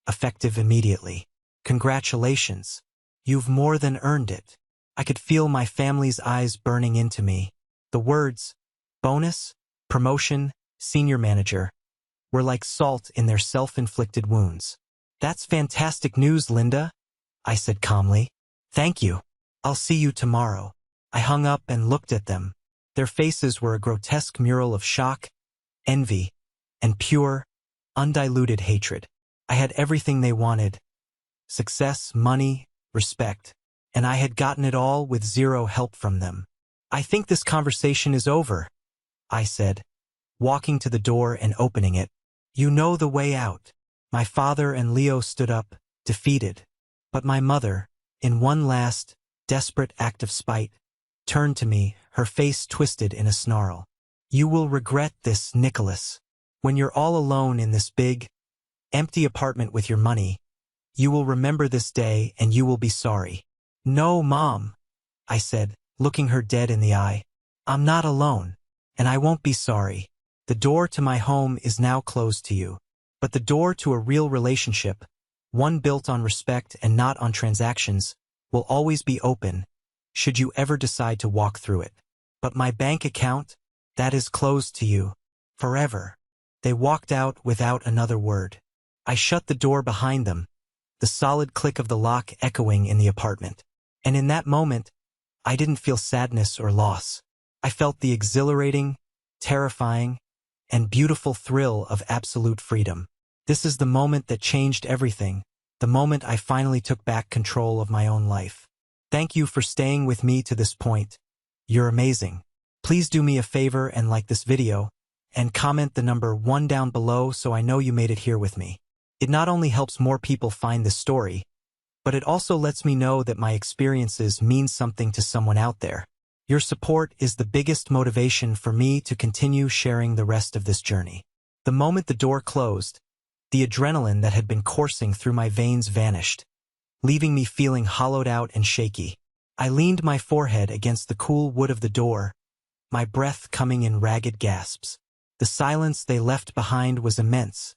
effective immediately. Congratulations. You've more than earned it. I could feel my family's eyes burning into me. The words, bonus, promotion, senior manager, were like salt in their self-inflicted wounds. That's fantastic news, Linda, I said calmly. Thank you. I'll see you tomorrow. I hung up and looked at them. Their faces were a grotesque mural of shock, envy, and pure, undiluted hatred. I had everything they wanted. Success, money, respect. And I had gotten it all with zero help from them. I think this conversation is over, I said, walking to the door and opening it. You know the way out. My father and Leo stood up, defeated. But my mother, in one last, desperate act of spite, turned to me, her face twisted in a snarl. You will regret this, Nicholas. When you're all alone in this big, empty apartment with your money, you will remember this day and you will be sorry. No, Mom, I said, looking her dead in the eye. I'm not alone, and I won't be sorry. The door to my home is now closed to you. But the door to a real relationship, one built on respect and not on transactions, will always be open, should you ever decide to walk through it. But my bank account, that is closed to you, forever. They walked out without another word. I shut the door behind them, the solid click of the lock echoing in the apartment. And in that moment, I didn't feel sadness or loss. I felt the exhilarating, terrifying, and beautiful thrill of absolute freedom. This is the moment that changed everything, the moment I finally took back control of my own life. Thank you for staying with me to this point. You're amazing. Please do me a favor and like this video, and comment the number 1 down below so I know you made it here with me. It not only helps more people find this story, but it also lets me know that my experiences mean something to someone out there. Your support is the biggest motivation for me to continue sharing the rest of this journey. The moment the door closed, the adrenaline that had been coursing through my veins vanished, leaving me feeling hollowed out and shaky. I leaned my forehead against the cool wood of the door, my breath coming in ragged gasps. The silence they left behind was immense,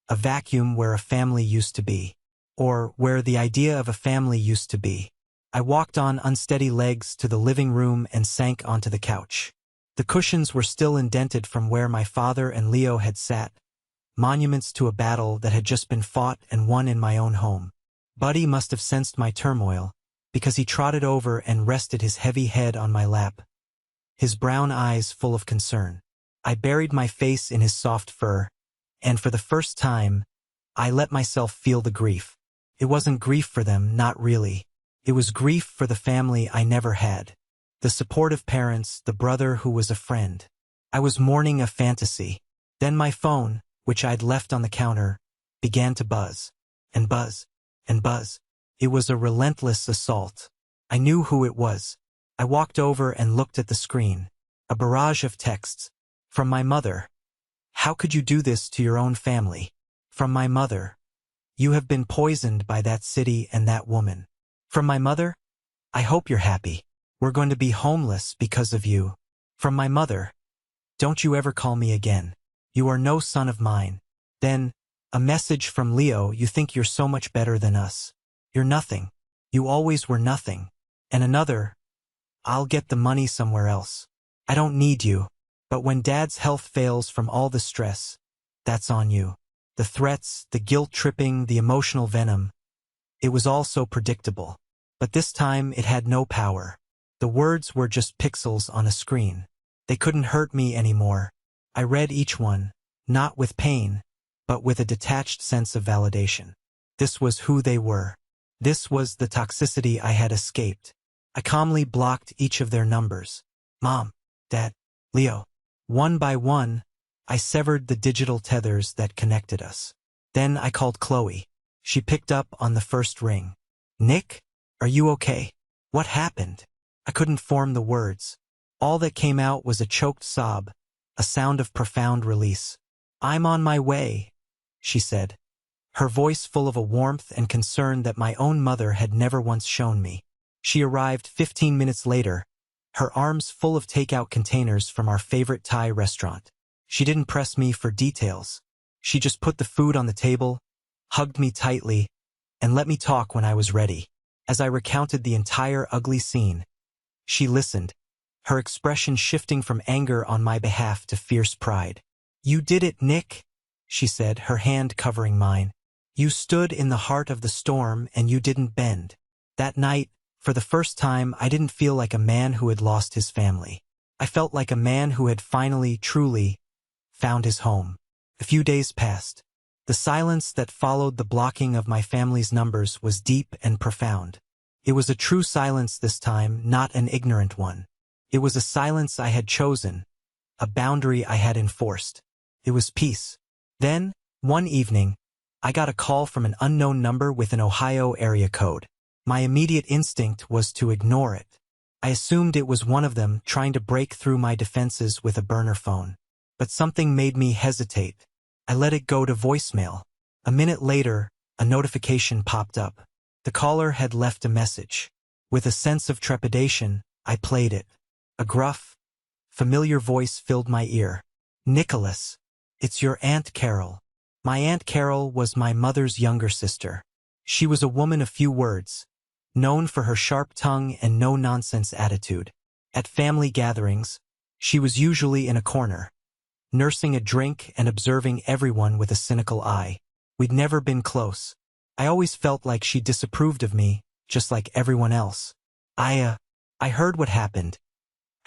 a vacuum where a family used to be, or where the idea of a family used to be. I walked on unsteady legs to the living room and sank onto the couch. The cushions were still indented from where my father and Leo had sat, monuments to a battle that had just been fought and won in my own home. Buddy must have sensed my turmoil, because he trotted over and rested his heavy head on my lap, his brown eyes full of concern. I buried my face in his soft fur, and for the first time, I let myself feel the grief. It wasn't grief for them, not really. It was grief for the family I never had. The supportive parents, the brother who was a friend. I was mourning a fantasy. Then my phone, which I'd left on the counter, began to buzz. And buzz. And buzz. It was a relentless assault. I knew who it was. I walked over and looked at the screen. A barrage of texts. From my mother. How could you do this to your own family? From my mother. You have been poisoned by that city and that woman. From my mother. I hope you're happy. We're going to be homeless because of you. From my mother. Don't you ever call me again. You are no son of mine. Then, a message from Leo. You think you're so much better than us. You're nothing. You always were nothing. And another. I'll get the money somewhere else. I don't need you. But when Dad's health fails from all the stress, that's on you. The threats, the guilt-tripping, the emotional venom. It was all so predictable. But this time it had no power. The words were just pixels on a screen. They couldn't hurt me anymore. I read each one, not with pain, but with a detached sense of validation. This was who they were. This was the toxicity I had escaped. I calmly blocked each of their numbers. Mom, Dad, Leo. One by one, I severed the digital tethers that connected us. Then I called Chloe. She picked up on the first ring. Nick, are you okay? What happened? I couldn't form the words. All that came out was a choked sob, a sound of profound release. I'm on my way, she said, her voice full of a warmth and concern that my own mother had never once shown me. She arrived 15 minutes later, her arms full of takeout containers from our favorite Thai restaurant. She didn't press me for details. She just put the food on the table, hugged me tightly, and let me talk when I was ready. As I recounted the entire ugly scene, she listened, her expression shifting from anger on my behalf to fierce pride. You did it, Nick, she said, her hand covering mine. You stood in the heart of the storm and you didn't bend. That night, for the first time, I didn't feel like a man who had lost his family. I felt like a man who had finally, truly, found his home. A few days passed. The silence that followed the blocking of my family's numbers was deep and profound. It was a true silence this time, not an ignorant one. It was a silence I had chosen, a boundary I had enforced. It was peace. Then, one evening, I got a call from an unknown number with an Ohio area code. My immediate instinct was to ignore it. I assumed it was one of them trying to break through my defenses with a burner phone. But something made me hesitate. I let it go to voicemail. A minute later, a notification popped up. The caller had left a message. With a sense of trepidation, I played it. A gruff, familiar voice filled my ear. Nicholas, it's your Aunt Carol. My Aunt Carol was my mother's younger sister. She was a woman of few words, known for her sharp tongue and no-nonsense attitude. At family gatherings, she was usually in a corner, nursing a drink and observing everyone with a cynical eye. We'd never been close. I always felt like she disapproved of me, just like everyone else. I heard what happened.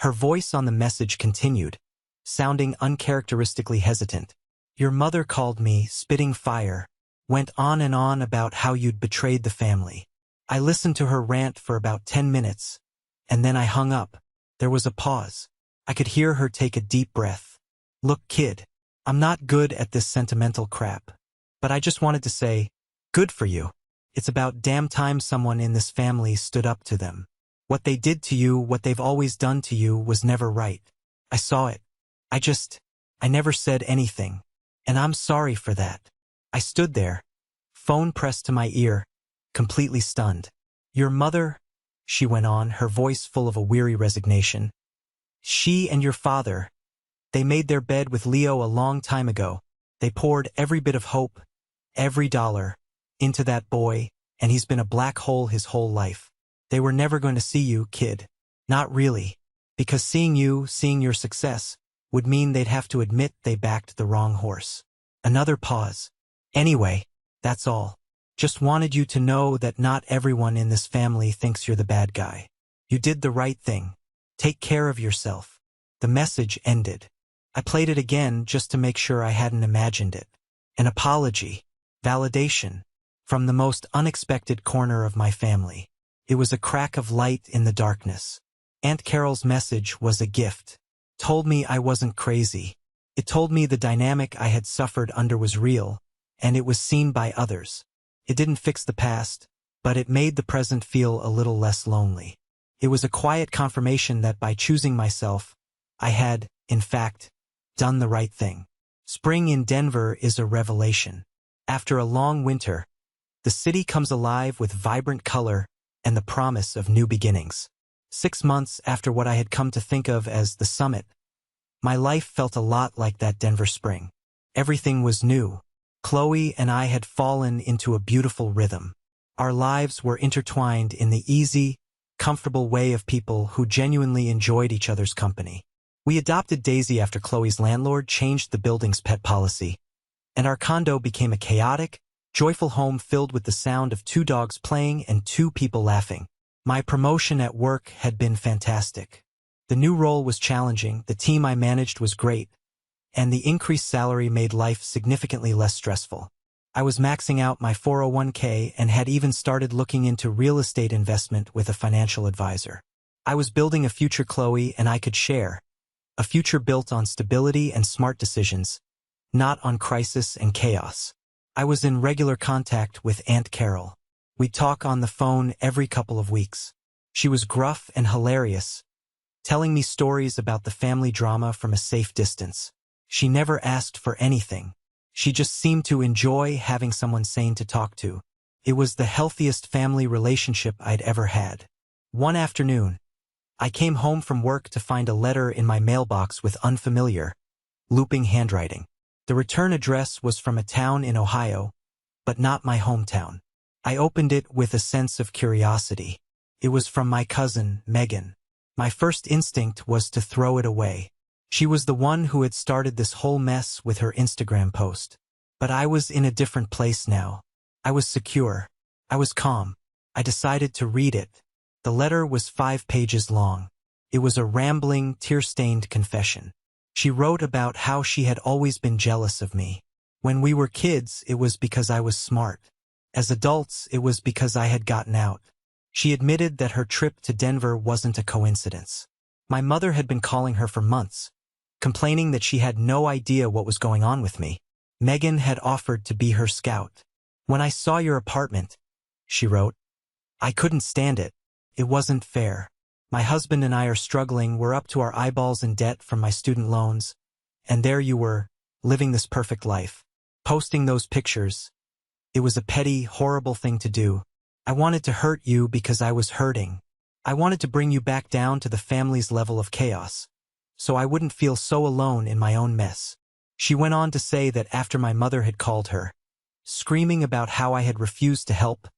Her voice on the message continued, sounding uncharacteristically hesitant. Your mother called me, spitting fire, went on and on about how you'd betrayed the family. I listened to her rant for about 10 minutes, and then I hung up. There was a pause. I could hear her take a deep breath. Look, kid, I'm not good at this sentimental crap, but I just wanted to say, good for you. It's about damn time someone in this family stood up to them. What they did to you, what they've always done to you, was never right. I saw it. I never said anything. And I'm sorry for that. I stood there, phone pressed to my ear, completely stunned. Your mother, she went on, her voice full of a weary resignation. She and your father, they made their bed with Leo a long time ago. They poured every bit of hope, every dollar, into that boy, and he's been a black hole his whole life. They were never going to see you, kid. Not really. Because seeing you, seeing your success, would mean they'd have to admit they backed the wrong horse. Another pause. Anyway, that's all. Just wanted you to know that not everyone in this family thinks you're the bad guy. You did the right thing. Take care of yourself. The message ended. I played it again just to make sure I hadn't imagined it. An apology. Validation. From the most unexpected corner of my family. It was a crack of light in the darkness. Aunt Carol's message was a gift. Told me I wasn't crazy. It told me the dynamic I had suffered under was real, and it was seen by others. It didn't fix the past, but it made the present feel a little less lonely. It was a quiet confirmation that by choosing myself, I had, in fact, done the right thing. Spring in Denver is a revelation. After a long winter, the city comes alive with vibrant color and the promise of new beginnings. 6 months after what I had come to think of as the summit, my life felt a lot like that Denver spring. Everything was new. Chloe and I had fallen into a beautiful rhythm. Our lives were intertwined in the easy, comfortable way of people who genuinely enjoyed each other's company. We adopted Daisy after Chloe's landlord changed the building's pet policy, and our condo became a chaotic, joyful home filled with the sound of 2 dogs playing and 2 people laughing. My promotion at work had been fantastic. The new role was challenging, the team I managed was great, and the increased salary made life significantly less stressful. I was maxing out my 401k and had even started looking into real estate investment with a financial advisor. I was building a future Chloe and I could share, a future built on stability and smart decisions, not on crisis and chaos. I was in regular contact with Aunt Carol. We'd talk on the phone every couple of weeks. She was gruff and hilarious, telling me stories about the family drama from a safe distance. She never asked for anything. She just seemed to enjoy having someone sane to talk to. It was the healthiest family relationship I'd ever had. One afternoon, I came home from work to find a letter in my mailbox with unfamiliar, looping handwriting. The return address was from a town in Ohio, but not my hometown. I opened it with a sense of curiosity. It was from my cousin, Megan. My first instinct was to throw it away. She was the one who had started this whole mess with her Instagram post. But I was in a different place now. I was secure. I was calm. I decided to read it. The letter was 5 pages long. It was a rambling, tear-stained confession. She wrote about how she had always been jealous of me. When we were kids, it was because I was smart. As adults, it was because I had gotten out. She admitted that her trip to Denver wasn't a coincidence. My mother had been calling her for months, complaining that she had no idea what was going on with me. Megan had offered to be her scout. When I saw your apartment, she wrote, I couldn't stand it. It wasn't fair. My husband and I are struggling, we're up to our eyeballs in debt from my student loans, and there you were, living this perfect life. Posting those pictures. It was a petty, horrible thing to do. I wanted to hurt you because I was hurting. I wanted to bring you back down to the family's level of chaos, so I wouldn't feel so alone in my own mess. She went on to say that after my mother had called her, screaming about how I had refused to help,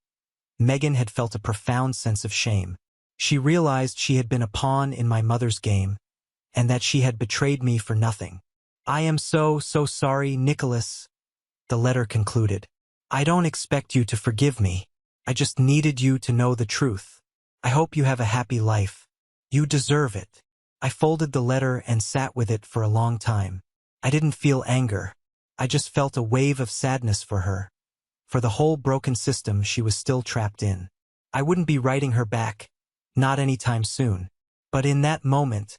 Megan had felt a profound sense of shame. She realized she had been a pawn in my mother's game, and that she had betrayed me for nothing. I am so sorry, Nicholas, the letter concluded. I don't expect you to forgive me. I just needed you to know the truth. I hope you have a happy life. You deserve it. I folded the letter and sat with it for a long time. I didn't feel anger. I just felt a wave of sadness for her, for the whole broken system she was still trapped in. I wouldn't be writing her back, not anytime soon. But in that moment,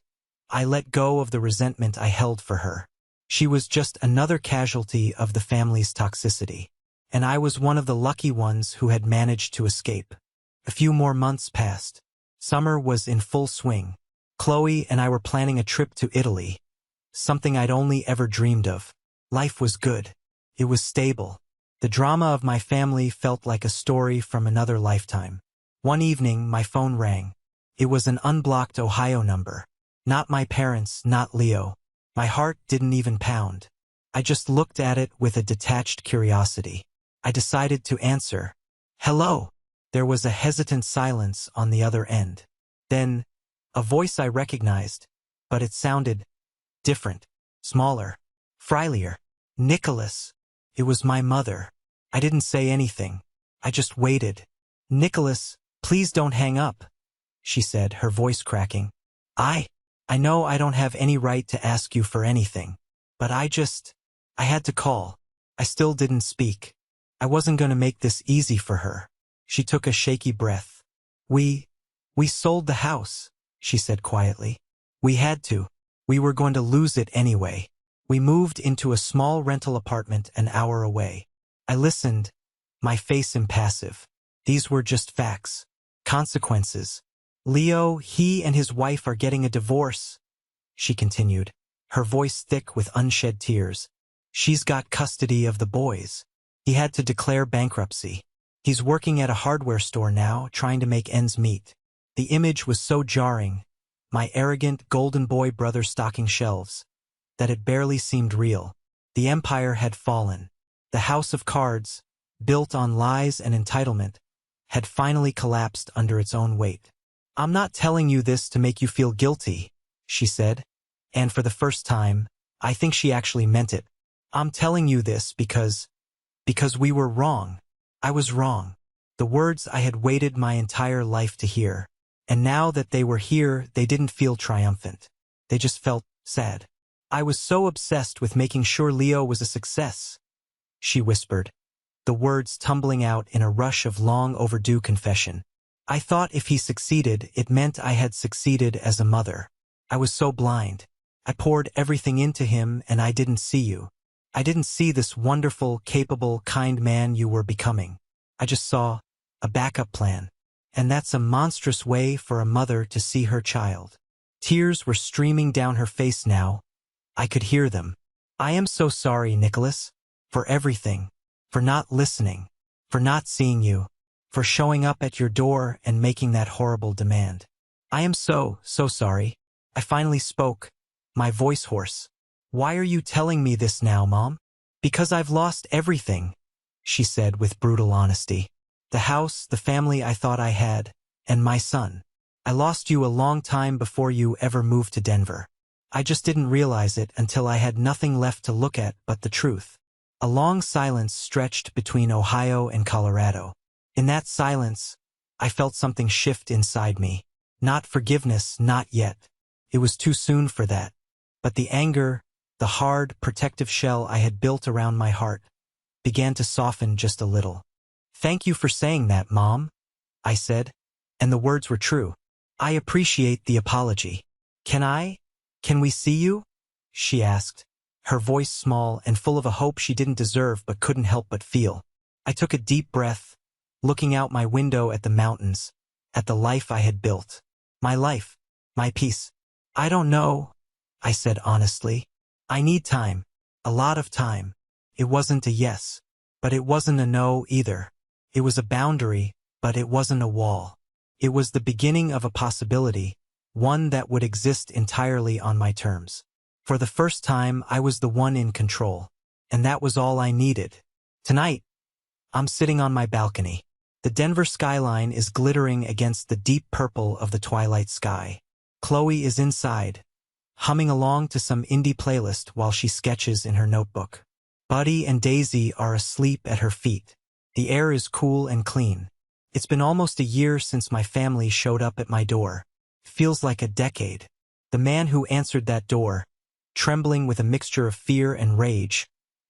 I let go of the resentment I held for her. She was just another casualty of the family's toxicity. And I was one of the lucky ones who had managed to escape. A few more months passed. Summer was in full swing. Chloe and I were planning a trip to Italy, something I'd only ever dreamed of. Life was good. It was stable. The drama of my family felt like a story from another lifetime. One evening, my phone rang. It was an unblocked Ohio number. Not my parents, not Leo. My heart didn't even pound. I just looked at it with a detached curiosity. I decided to answer. Hello. There was a hesitant silence on the other end. Then, a voice I recognized, but it sounded different, smaller, friendlier. Nicholas, It was my mother. I didn't say anything. I just waited. Nicholas, please don't hang up, she said, her voice cracking. I know I don't have any right to ask you for anything, but I had to call. I still didn't speak. I wasn't going to make this easy for her. She took a shaky breath. We sold the house, she said quietly. We had to. We were going to lose it anyway. We moved into a small rental apartment an hour away. I listened, my face impassive. These were just facts. Consequences. Leo, he and his wife are getting a divorce, she continued, her voice thick with unshed tears. She's got custody of the boys. He had to declare bankruptcy. He's working at a hardware store now, trying to make ends meet. The image was so jarring, my arrogant golden boy brother stocking shelves, that it barely seemed real. The empire had fallen. The house of cards, built on lies and entitlement, had finally collapsed under its own weight. I'm not telling you this to make you feel guilty, she said, and for the first time, I think she actually meant it. I'm telling you this because we were wrong. I was wrong. The words I had waited my entire life to hear. And now that they were here, they didn't feel triumphant. They just felt sad. I was so obsessed with making sure Leo was a success, she whispered, the words tumbling out in a rush of long overdue confession. I thought if he succeeded, it meant I had succeeded as a mother. I was so blind. I poured everything into him and I didn't see you. I didn't see this wonderful, capable, kind man you were becoming. I just saw a backup plan. And that's a monstrous way for a mother to see her child. Tears were streaming down her face now. I could hear them. I am so sorry, Nicholas, for everything, for not listening, for not seeing you, for showing up at your door and making that horrible demand. I am so sorry. I finally spoke, my voice hoarse. Why are you telling me this now, Mom? Because I've lost everything, she said with brutal honesty. The house, the family I thought I had, and my son. I lost you a long time before you ever moved to Denver. I just didn't realize it until I had nothing left to look at but the truth. A long silence stretched between Ohio and Colorado. In that silence, I felt something shift inside me. Not forgiveness, not yet. It was too soon for that. But the anger, the hard, protective shell I had built around my heart, began to soften just a little. Thank you for saying that, Mom, I said, and the words were true. I appreciate the apology. Can we see you? She asked, her voice small and full of a hope she didn't deserve but couldn't help but feel. I took a deep breath, looking out my window at the mountains, at the life I had built. My life, my peace. I don't know, I said honestly. I need time, a lot of time. It wasn't a yes, but it wasn't a no either. It was a boundary, but it wasn't a wall. It was the beginning of a possibility, one that would exist entirely on my terms. For the first time, I was the one in control, and that was all I needed. Tonight, I'm sitting on my balcony. The Denver skyline is glittering against the deep purple of the twilight sky. Chloe is inside, humming along to some indie playlist while she sketches in her notebook. Buddy and Daisy are asleep at her feet. The air is cool and clean. It's been almost a year since my family showed up at my door. Feels like a decade. The man who answered that door, trembling with a mixture of fear and rage,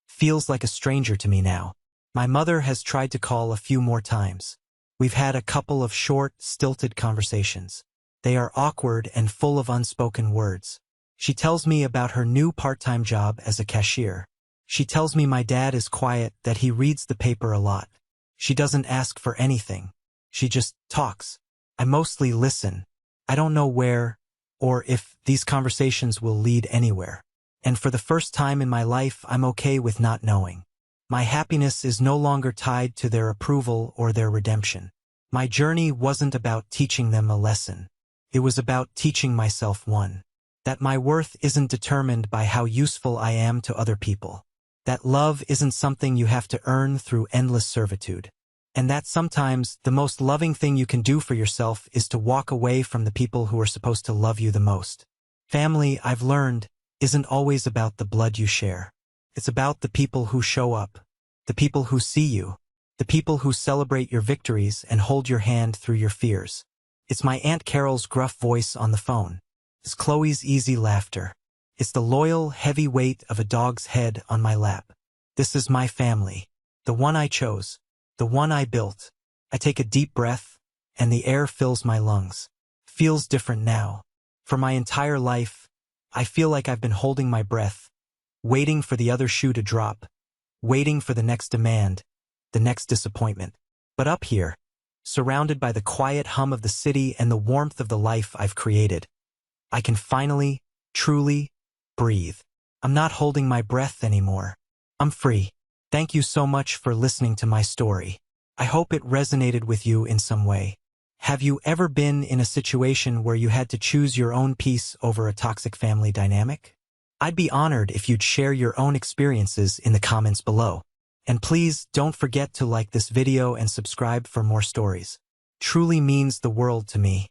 feels like a stranger to me now. My mother has tried to call a few more times. We've had a couple of short, stilted conversations. They are awkward and full of unspoken words. She tells me about her new part-time job as a cashier. She tells me my dad is quiet, that he reads the paper a lot. She doesn't ask for anything. She just talks. I mostly listen. I don't know where or if these conversations will lead anywhere. And for the first time in my life, I'm okay with not knowing. My happiness is no longer tied to their approval or their redemption. My journey wasn't about teaching them a lesson. It was about teaching myself one. That my worth isn't determined by how useful I am to other people. That love isn't something you have to earn through endless servitude. And that sometimes the most loving thing you can do for yourself is to walk away from the people who are supposed to love you the most. Family, I've learned, isn't always about the blood you share. It's about the people who show up, the people who see you, the people who celebrate your victories and hold your hand through your fears. It's my Aunt Carol's gruff voice on the phone. It's Chloe's easy laughter. It's the loyal, heavy weight of a dog's head on my lap. This is my family. The one I chose. The one I built. I take a deep breath, and the air fills my lungs. Feels different now. For my entire life, I feel like I've been holding my breath, waiting for the other shoe to drop, waiting for the next demand, the next disappointment. But up here, surrounded by the quiet hum of the city and the warmth of the life I've created, I can finally, truly, breathe. I'm not holding my breath anymore. I'm free. Thank you so much for listening to my story. I hope it resonated with you in some way. Have you ever been in a situation where you had to choose your own peace over a toxic family dynamic? I'd be honored if you'd share your own experiences in the comments below. And please don't forget to like this video and subscribe for more stories. Truly means the world to me.